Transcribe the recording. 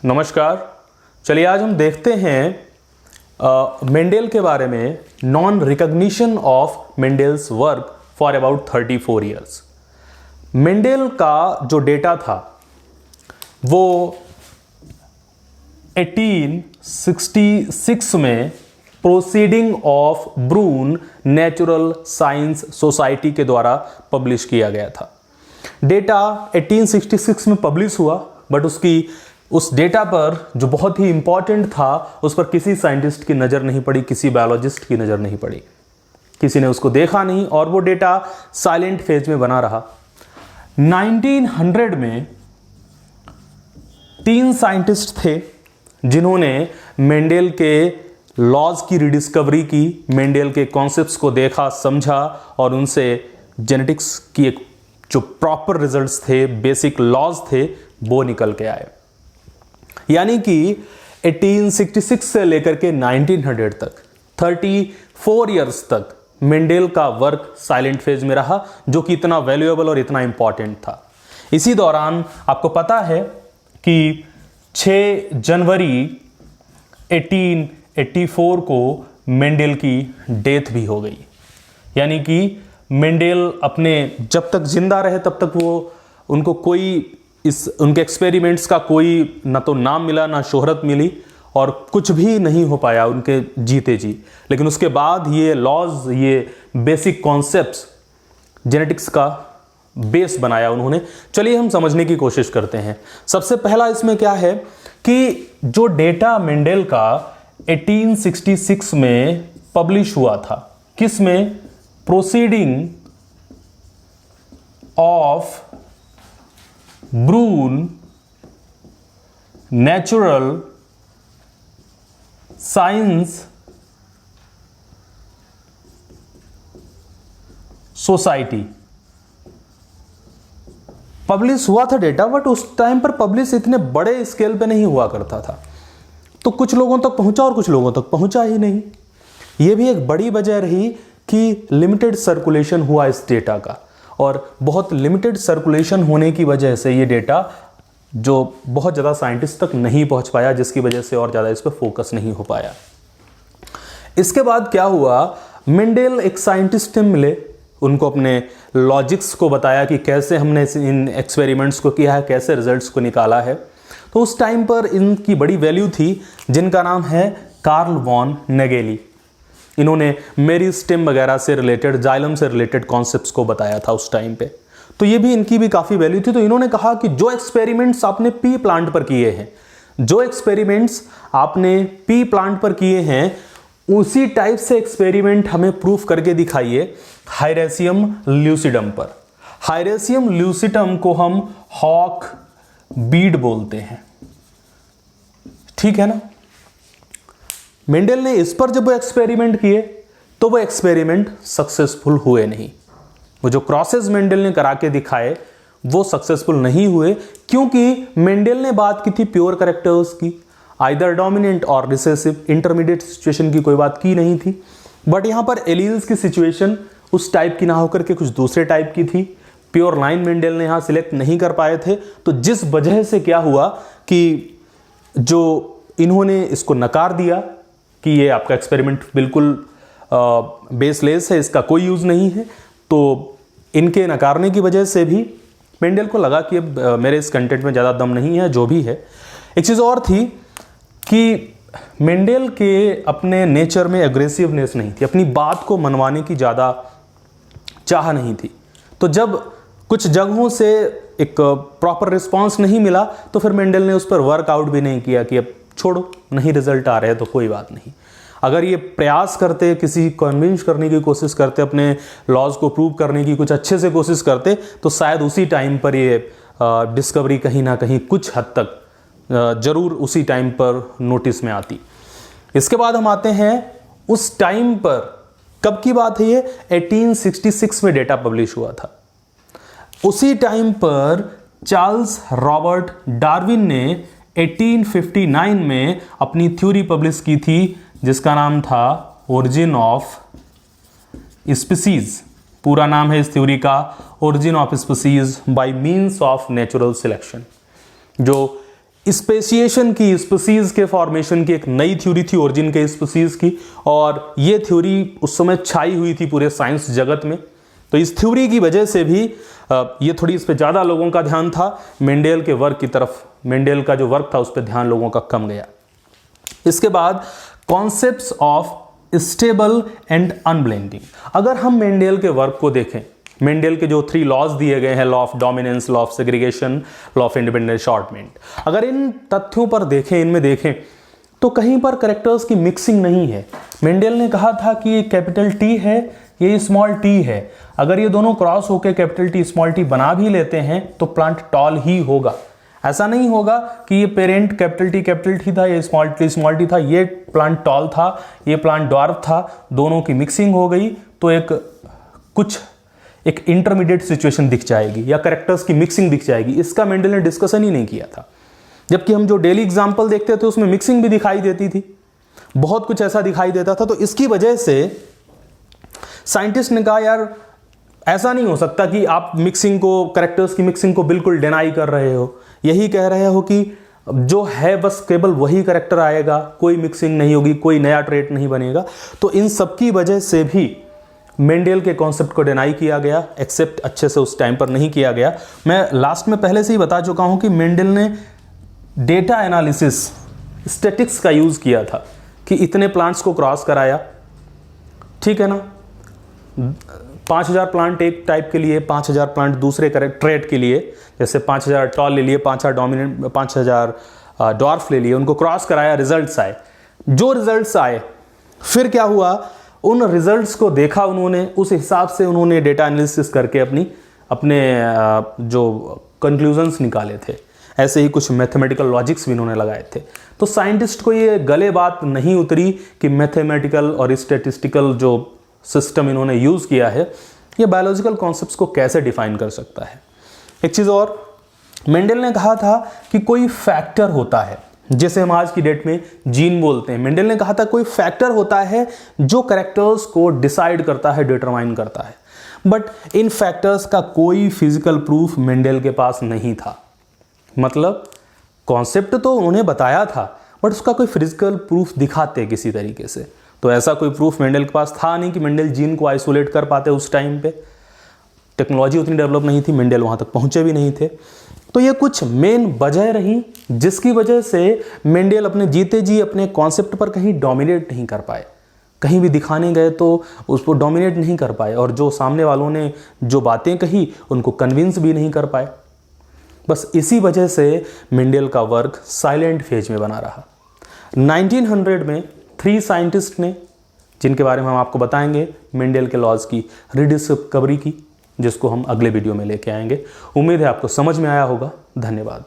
नमस्कार। चलिए आज हम देखते हैं मेंडेल के बारे में, non recognition of Mendel's work for about 34 years. Mendel का जो डेटा था वो 1866 में proceeding of Brunn natural science society के द्वारा पब्लिश किया गया था। डेटा 1866 में पब्लिश हुआ, बट उस डेटा पर जो बहुत ही इंपॉर्टेंट था उस पर किसी साइंटिस्ट की नज़र नहीं पड़ी, किसी बायोलॉजिस्ट की नज़र नहीं पड़ी, किसी ने उसको देखा नहीं और वो डेटा साइलेंट फेज में बना रहा। 1900 में 3 साइंटिस्ट थे जिन्होंने मेंडेल के लॉज की रिडिस्कवरी की, मेंडेल के कॉन्सेप्ट्स को देखा, समझा और उनसे जेनेटिक्स की एक जो प्रॉपर रिजल्ट्स थे, बेसिक लॉज थे, वो निकल के आए। यानी कि 1866 से लेकर के 1900 तक 34 इयर्स तक मेंडेल का वर्क साइलेंट फेज में रहा, जो कि इतना वैल्यूएबल और इतना इंपॉर्टेंट था। इसी दौरान आपको पता है कि 6 जनवरी 1884 को मेंडेल की डेथ भी हो गई। यानी कि मेंडेल अपने जब तक जिंदा रहे तब तक उनको कोई उनके एक्सपेरिमेंट्स का कोई ना तो नाम मिला, ना शोहरत मिली और कुछ भी नहीं हो पाया उनके जीते जी। लेकिन उसके बाद ये लॉज, ये बेसिक कॉन्सेप्ट्स जेनेटिक्स का बेस बनाया उन्होंने। चलिए हम समझने की कोशिश करते हैं। सबसे पहला इसमें क्या है कि जो डेटा मेंडेल का 1866 में पब्लिश हुआ था, किस में? Proceeding of Brunn natural science society publish हुआ था डेटा, बट उस टाइम पर पब्लिश इतने बड़े स्केल पे नहीं हुआ करता था, तो कुछ लोगों तक पहुंचा और कुछ लोगों तक पहुंचा ही नहीं। यह भी एक बड़ी वजह रही कि लिमिटेड सर्कुलेशन हुआ इस डेटा का, और बहुत लिमिटेड सर्कुलेशन होने की वजह से ये डेटा जो बहुत ज़्यादा साइंटिस्ट तक नहीं पहुंच पाया, जिसकी वजह से और ज़्यादा इस पर फोकस नहीं हो पाया। इसके बाद क्या हुआ, मेंडेल एक साइंटिस्ट से मिले, उनको अपने लॉजिक्स को बताया कि कैसे हमने इन एक्सपेरिमेंट्स को किया है, कैसे रिजल्ट्स को निकाला है। तो उस टाइम पर इनकी बड़ी वैल्यू थी, जिनका नाम है कार्ल वॉन नेगेली। इन्होंने मेरिस्टेम वगैरह से रिलेटेड, जाइलम से रिलेटेड कॉन्सेप्ट्स को बताया था उस टाइम पे, तो ये भी इनकी भी काफ़ी वैल्यू थी। तो इन्होंने कहा कि जो एक्सपेरिमेंट्स आपने पी प्लांट पर किए हैं, जो एक्सपेरिमेंट्स आपने पी प्लांट पर किए हैं, उसी टाइप से एक्सपेरिमेंट हमें प्रूफ करके दिखाइए हाइरेसियम ल्यूसिडम पर। हाइरेसियम ल्यूसिडम को हम हॉक बीड बोलते हैं, ठीक है ना। मेंडेल ने इस पर जब वो एक्सपेरिमेंट किए तो वो एक्सपेरिमेंट सक्सेसफुल हुए नहीं। वो जो क्रॉसेस मेंडेल ने करा के दिखाए वो सक्सेसफुल नहीं हुए, क्योंकि मेंडेल ने बात की थी प्योर कैरेक्टर्स की, आइदर डोमिनेंट और रिसेसिव, इंटरमीडिएट सिचुएशन की कोई बात की नहीं थी। बट यहाँ पर एलील्स की सिचुएशन उस टाइप की ना होकर के कुछ दूसरे टाइप की थी। प्योर लाइन मेंडेल ने यहाँ सिलेक्ट नहीं कर पाए थे, तो जिस वजह से क्या हुआ कि जो इन्होंने इसको नकार दिया कि ये आपका एक्सपेरिमेंट बिल्कुल बेसलेस है, इसका कोई यूज़ नहीं है। तो इनके नकारने की वजह से भी मेंडेल को लगा कि अब मेरे इस कंटेंट में ज़्यादा दम नहीं है, जो भी है। एक चीज़ और थी कि मेंडेल के अपने नेचर में एग्रेसिवनेस नहीं थी, अपनी बात को मनवाने की ज़्यादा चाह नहीं थी। तो जब कुछ जगहों से एक प्रॉपर रिस्पॉन्स नहीं मिला तो फिर मेंडेल ने उस पर वर्कआउट भी नहीं किया कि अब छोड़ो, नहीं रिजल्ट आ रहे हैं तो कोई बात नहीं। अगर ये प्रयास करते, किसी कन्विंस करने की कोशिश करते, अपने लॉज को प्रूव करने की कुछ अच्छे से कोशिश करते, तो शायद उसी टाइम पर ये डिस्कवरी कहीं ना कहीं कुछ हद तक जरूर उसी टाइम पर नोटिस में आती। इसके बाद हम आते हैं उस टाइम पर, कब की बात है ये? 1866 में डेटा पब्लिश हुआ था। उसी टाइम पर चार्ल्स रॉबर्ट डार्विन ने 1859 में अपनी थ्योरी पब्लिश की थी, जिसका नाम था ओरिजिन ऑफ स्पीसीज। पूरा नाम है इस थ्योरी का origin of species by means of natural selection, जो स्पेसिएशन की, स्पीसीज के फॉर्मेशन की एक नई थ्योरी थी, ओरिजिन के स्पीसीज की, और ये थ्योरी उस समय छाई हुई थी पूरे साइंस जगत में। तो इस थ्योरी की वजह से भी ये थोड़ी इस पे ज़्यादा लोगों का ध्यान था, मेंडेल के वर्क की तरफ, मेंडेल का जो वर्क था उस पर ध्यान लोगों का कम गया। इसके बाद कॉन्सेप्ट्स ऑफ स्टेबल एंड अनब्लेंडिंग। अगर हम मेंडेल के वर्क को देखें, मेंडेल के जो 3 लॉज दिए गए हैं, law of dominance, law of segregation, law of independent assortment, अगर इन तथ्यों पर देखें, इनमें देखें तो कहीं पर कैरेक्टर्स की मिक्सिंग नहीं है। मेंडेल ने कहा था कि ये कैपिटल टी है, ये स्मॉल टी है, अगर ये दोनों क्रॉस होकर कैपिटल टी स्मॉल टी बना भी लेते हैं तो प्लांट टॉल ही होगा। ऐसा नहीं होगा कि ये पेरेंट कैपिटल टी था, ये स्मॉल टी था, ये प्लांट टॉल था, ये प्लांट ड्वार्फ था, दोनों की मिक्सिंग हो गई तो एक इंटरमीडिएट सिचुएशन दिख जाएगी या कैरेक्टर्स की मिक्सिंग दिख जाएगी। इसका मेंडल ने डिस्कशन ही नहीं किया था। जबकि हम जो डेली एग्जाम्पल देखते थे उसमें मिक्सिंग भी दिखाई देती थी, बहुत कुछ ऐसा दिखाई देता था। तो इसकी वजह से साइंटिस्ट ने कहा यार ऐसा नहीं हो सकता कि आप मिक्सिंग को, कैरेक्टर्स की मिक्सिंग को बिल्कुल डिनाई कर रहे हो, यही कह रहे हो कि जो है बस केवल वही कैरेक्टर आएगा, कोई मिक्सिंग नहीं होगी, कोई नया ट्रेट नहीं बनेगा। तो इन सब की वजह से भी मेंडेल के कॉन्सेप्ट को डिनाई किया गया, एक्सेप्ट अच्छे से उस टाइम पर नहीं किया गया। मैं लास्ट में पहले से ही बता चुका हूं कि मेंडेल ने डेटा एनालिसिस, स्टैटिक्स का यूज किया था कि इतने प्लांट्स को क्रॉस कराया, ठीक है ना, 5000 प्लांट एक टाइप के लिए, 5000 प्लांट दूसरे ट्रेट के लिए, जैसे 5000 टॉल ले लिए, 5000 डोमिनेंट, 5000 डॉर्फ ले लिए, उनको क्रॉस कराया, रिजल्ट्स आए। जो रिजल्ट्स आए फिर क्या हुआ, उन रिजल्ट्स को देखा उन्होंने, उस हिसाब से उन्होंने डेटा एनालिसिस करके अपने जो कंक्लूजन्स निकाले थे। ऐसे ही कुछ मैथमेटिकल लॉजिक्स भी इन्होंने लगाए थे। तो साइंटिस्ट को ये गले बात नहीं उतरी कि मैथमेटिकल और स्टैटिस्टिकल जो सिस्टम इन्होंने यूज़ किया है ये बायोलॉजिकल कॉन्सेप्ट्स को कैसे डिफाइन कर सकता है। एक चीज़ और, मेंडल ने कहा था कि कोई फैक्टर होता है, जैसे हम आज की डेट में जीन बोलते हैं, मेंडल ने कहा था कोई फैक्टर होता है जो कैरेक्टर्स को डिसाइड करता है, डिटरमाइन करता है। बट इन फैक्टर्स का कोई फिजिकल प्रूफ मेंडल के पास नहीं था। मतलब कॉन्सेप्ट तो उन्होंने बताया था बट उसका कोई फिजिकल प्रूफ दिखाते किसी तरीके से, तो ऐसा कोई प्रूफ मेंडल के पास था नहीं कि मेंडल जीन को आइसोलेट कर पाते। उस टाइम पे टेक्नोलॉजी उतनी डेवलप नहीं थी, मेंडल वहाँ तक पहुँचे भी नहीं थे। तो ये कुछ मेन वजह रही जिसकी वजह से मेंडल अपने जीते जी अपने कॉन्सेप्ट पर कहीं डोमिनेट नहीं कर पाए, कहीं भी दिखाने गए तो उसको डोमिनेट नहीं कर पाए, और जो सामने वालों ने जो बातें कही उनको कन्विंस भी नहीं कर पाए। बस इसी वजह से मेंडल का वर्क साइलेंट फेज में बना रहा। 1900 में 3 साइंटिस्ट ने, जिनके बारे में हम आपको बताएंगे, मेंडल के लॉज की रिडिस्कवरी की, जिसको हम अगले वीडियो में लेके आएंगे। उम्मीद है आपको समझ में आया होगा। धन्यवाद।